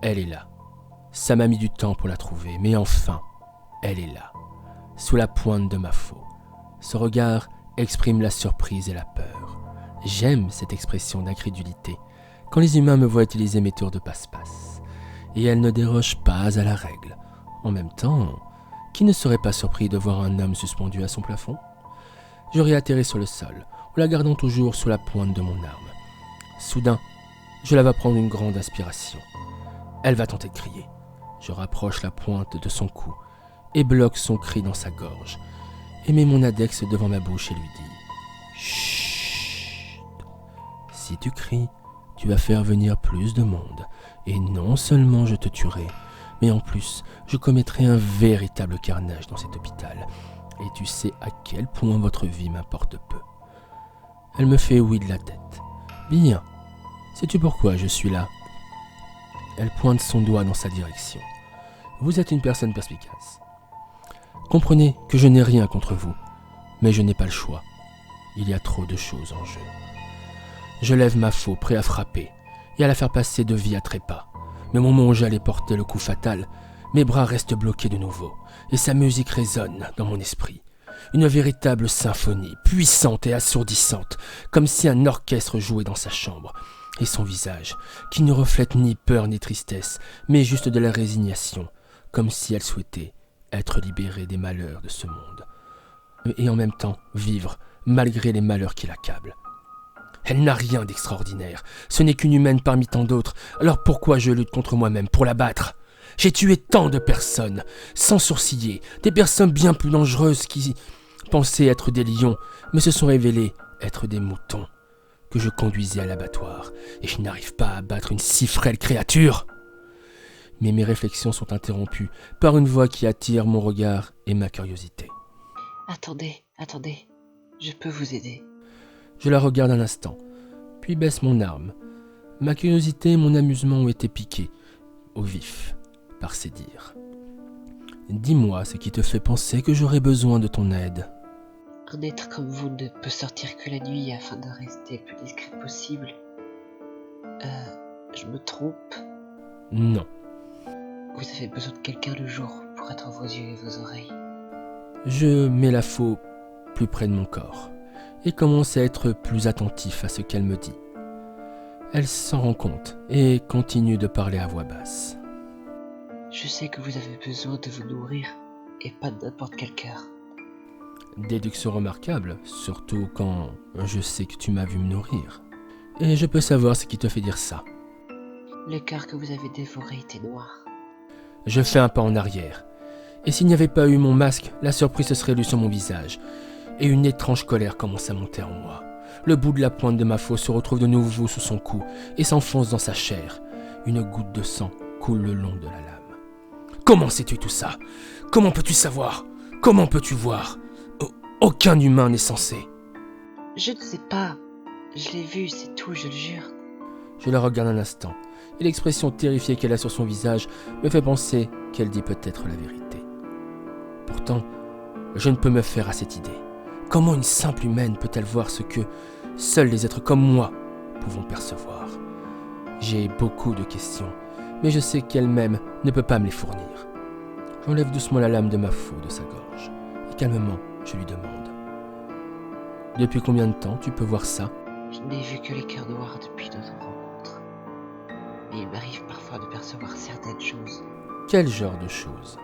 Elle est là. Ça m'a mis du temps pour la trouver, mais enfin, elle est là, sous la pointe de ma faux. Ce regard exprime la surprise et la peur. J'aime cette expression d'incrédulité, quand les humains me voient utiliser mes tours de passe-passe. Et elle ne déroge pas à la règle. En même temps, qui ne serait pas surpris de voir un homme suspendu à son plafond ? Je réatterris sur le sol, en la gardant toujours sous la pointe de mon arme. Soudain, je la vois prendre une grande inspiration. Elle va tenter de crier. Je rapproche la pointe de son cou et bloque son cri dans sa gorge. Et mets mon index devant ma bouche et lui dis « Chut ! Si tu cries, tu vas faire venir plus de monde. Et non seulement je te tuerai, mais en plus, je commettrai un véritable carnage dans cet hôpital. Et tu sais à quel point votre vie m'importe peu. » Elle me fait oui de la tête. « Bien. Sais-tu pourquoi je suis là ?» Elle pointe son doigt dans sa direction. « Vous êtes une personne perspicace. Comprenez que je n'ai rien contre vous, mais je n'ai pas le choix. Il y a trop de choses en jeu. » Je lève ma faux, prêt à frapper, et à la faire passer de vie à trépas. Mais au moment où j'allais porter le coup fatal, mes bras restent bloqués de nouveau, et sa musique résonne dans mon esprit. Une véritable symphonie, puissante et assourdissante, comme si un orchestre jouait dans sa chambre. Et son visage, qui ne reflète ni peur ni tristesse, mais juste de la résignation, comme si elle souhaitait être libérée des malheurs de ce monde. Et en même temps, vivre, malgré les malheurs qui l'accablent. Elle n'a rien d'extraordinaire, ce n'est qu'une humaine parmi tant d'autres, alors pourquoi je lutte contre moi-même pour la battre ? J'ai tué tant de personnes, sans sourciller, des personnes bien plus dangereuses qui pensaient être des lions, mais se sont révélées être des moutons que je conduisais à l'abattoir, et je n'arrive pas à battre une si frêle créature. Mais mes réflexions sont interrompues par une voix qui attire mon regard et ma curiosité. Attendez, je peux vous aider. Je la regarde un instant, puis baisse mon arme. Ma curiosité et mon amusement ont été piqués au vif par ces dires. Dis-moi ce qui te fait penser que j'aurais besoin de ton aide. Un être comme vous ne peut sortir que la nuit afin de rester le plus discret possible. Je me trompe ? Non. Vous avez besoin de quelqu'un le jour pour être vos yeux et vos oreilles. Je mets la faux plus près de mon corps et commence à être plus attentif à ce qu'elle me dit. Elle s'en rend compte et continue de parler à voix basse. Je sais que vous avez besoin de vous nourrir et pas de n'importe quel cœur. Déduction remarquable, surtout quand je sais que tu m'as vu me nourrir. Et je peux savoir ce qui te fait dire ça. Le cœur que vous avez dévoré était noir. Je fais un pas en arrière. Et s'il n'y avait pas eu mon masque, la surprise se serait lue sur mon visage. Et une étrange colère commence à monter en moi. Le bout de la pointe de ma faux se retrouve de nouveau sous son cou et s'enfonce dans sa chair. Une goutte de sang coule le long de la lame. Comment sais-tu tout ça ? Comment peux-tu savoir ? Comment peux-tu voir ? Aucun humain n'est censé. Je ne sais pas. Je l'ai vu, c'est tout, je le jure. Je la regarde un instant, et l'expression terrifiée qu'elle a sur son visage me fait penser qu'elle dit peut-être la vérité. Pourtant, je ne peux me faire à cette idée. Comment une simple humaine peut-elle voir ce que seuls les êtres comme moi pouvons percevoir ? J'ai beaucoup de questions, mais je sais qu'elle-même ne peut pas me les fournir. J'enlève doucement la lame de ma faux de sa gorge, et calmement, je lui demande. « Depuis combien de temps tu peux voir ça ?» Je n'ai vu que les cœurs noirs depuis notre rencontre. Mais il m'arrive parfois de percevoir certaines choses. Quel genre de choses ?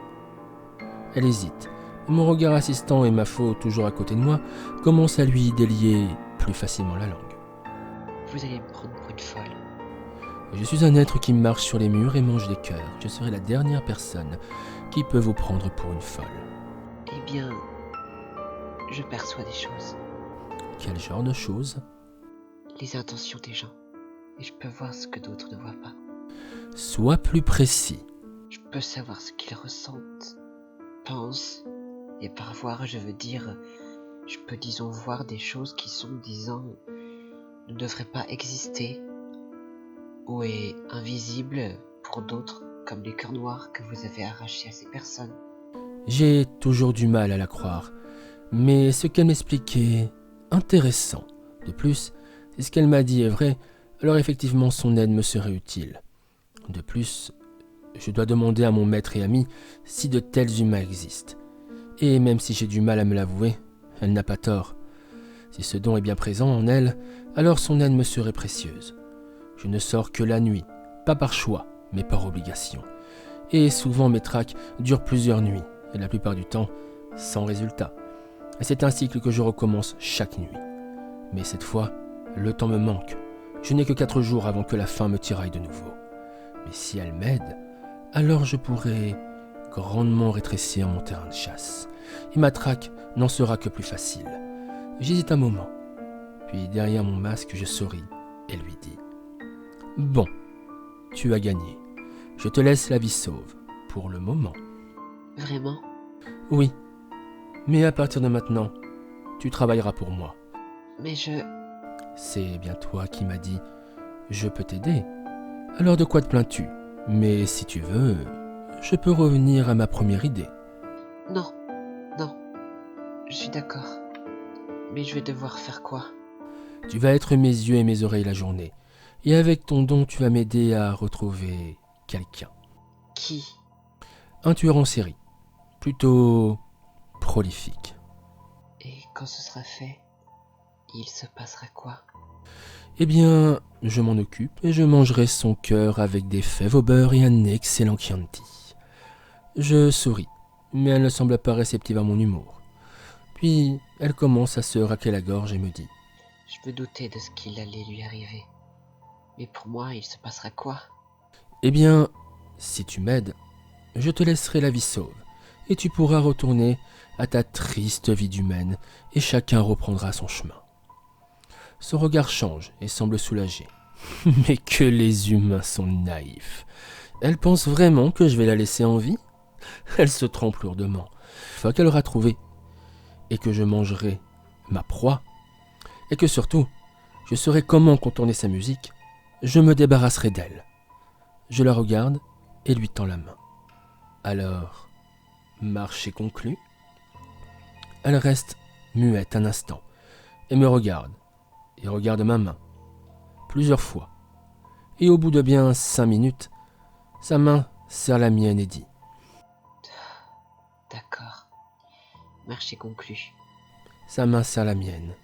Elle hésite. Mon regard assistant et ma faux toujours à côté de moi commencent à lui délier plus facilement la langue. Vous allez me prendre pour une folle. Je suis un être qui marche sur les murs et mange des cœurs. Je serai la dernière personne qui peut vous prendre pour une folle. Eh bien, je perçois des choses. Quel genre de choses ? Les intentions des gens. Et je peux voir ce que d'autres ne voient pas. Sois plus précis. Je peux savoir ce qu'ils ressentent, pensent. Et par voir, je veux dire, je peux disons voir des choses qui sont, disons, ne devraient pas exister. Ou est invisible pour d'autres, comme les cœurs noirs que vous avez arrachés à ces personnes. J'ai toujours du mal à la croire, mais ce qu'elle m'expliquait est intéressant. De plus, si ce qu'elle m'a dit est vrai, alors effectivement son aide me serait utile. De plus, Je dois demander à mon maître et ami si de tels humains existent. Et même si j'ai du mal à me l'avouer, elle n'a pas tort. Si ce don est bien présent en elle, alors son aide me serait précieuse. Je ne sors que la nuit, pas par choix, mais par obligation. Et souvent mes traques durent plusieurs nuits, et la plupart du temps, sans résultat. Et c'est un cycle que je recommence chaque nuit. Mais cette fois, le temps me manque. Je n'ai que 4 jours avant que la faim me tiraille de nouveau. Mais si elle m'aide, alors je pourrai grandement rétrécir mon terrain de chasse. Et ma traque n'en sera que plus facile. J'hésite un moment. Puis derrière mon masque, je souris et lui dis « Bon, tu as gagné. Je te laisse la vie sauve, pour le moment. » Vraiment? Oui, mais à partir de maintenant, tu travailleras pour moi. Mais C'est bien toi qui m'as dit « Je peux t'aider. » Alors de quoi te plains-tu? Mais si tu veux, je peux revenir à ma première idée. Non, non, je suis d'accord. Mais je vais devoir faire quoi? Tu vas être mes yeux et mes oreilles la journée. Et avec ton don, tu vas m'aider à retrouver quelqu'un. Qui? Un tueur en série. Plutôt prolifique. Et quand ce sera fait, il se passera quoi? Eh bien, je m'en occupe et je mangerai son cœur avec des fèves au beurre et un excellent Chianti. Je souris, mais elle ne semble pas réceptive à mon humour. Puis, elle commence à se raquer la gorge et me dit Je me doutais de ce qu'il allait lui arriver. Mais pour moi, il se passera quoi? Eh bien, si tu m'aides, je te laisserai la vie sauve, et tu pourras retourner à ta triste vie d'humaine, et chacun reprendra son chemin. Son regard change et semble soulagé. Mais que les humains sont naïfs. Elle pense vraiment que je vais la laisser en vie? Elle se trompe lourdement. Une fois qu'elle aura trouvé, et que je mangerai ma proie, et que surtout, je saurai comment contourner sa musique, je me débarrasserai d'elle. Je la regarde et lui tends la main. Alors, marché conclu. Elle reste muette un instant et me regarde ma main plusieurs fois. Et au bout de bien 5 minutes, sa main serre la mienne et dit « D'accord. Marché conclu. » Sa main serre la mienne,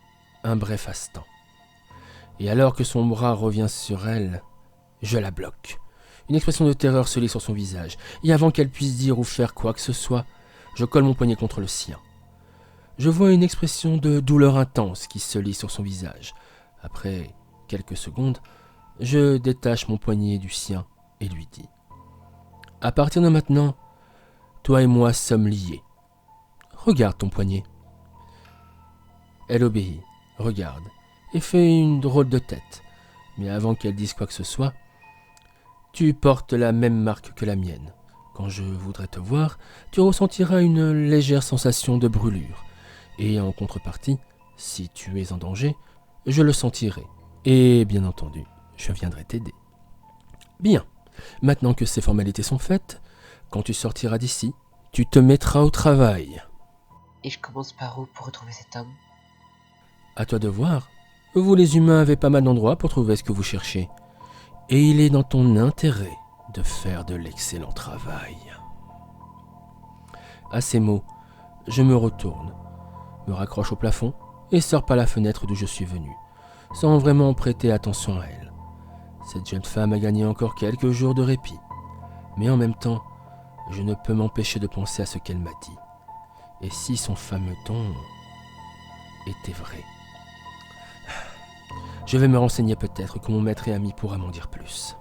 un bref instant. Et alors que son bras revient sur elle, je la bloque. Une expression de terreur se lit sur son visage, et avant qu'elle puisse dire ou faire quoi que ce soit, je colle mon poignet contre le sien. Je vois une expression de douleur intense qui se lit sur son visage. Après quelques secondes, je détache mon poignet du sien et lui dis « À partir de maintenant, toi et moi sommes liés. Regarde ton poignet. » Elle obéit, regarde, et fait une drôle de tête. Mais avant qu'elle dise quoi que ce soit, « Tu portes la même marque que la mienne. Quand je voudrais te voir, tu ressentiras une légère sensation de brûlure. Et en contrepartie, si tu es en danger, je le sentirai. Et bien entendu, je viendrai t'aider. Bien, maintenant que ces formalités sont faites, quand tu sortiras d'ici, tu te mettras au travail. » Et je commence par où pour retrouver cet homme? À toi de voir. Vous les humains avez pas mal d'endroits pour trouver ce que vous cherchez. Et il est dans ton intérêt de faire de l'excellent travail. À ces mots, je me retourne, me raccroche au plafond et sors par la fenêtre d'où je suis venu, sans vraiment prêter attention à elle. Cette jeune femme a gagné encore quelques jours de répit, mais en même temps, je ne peux m'empêcher de penser à ce qu'elle m'a dit. Et si son fameux don était vrai? Je vais me renseigner peut-être que mon maître et ami pourra m'en dire plus.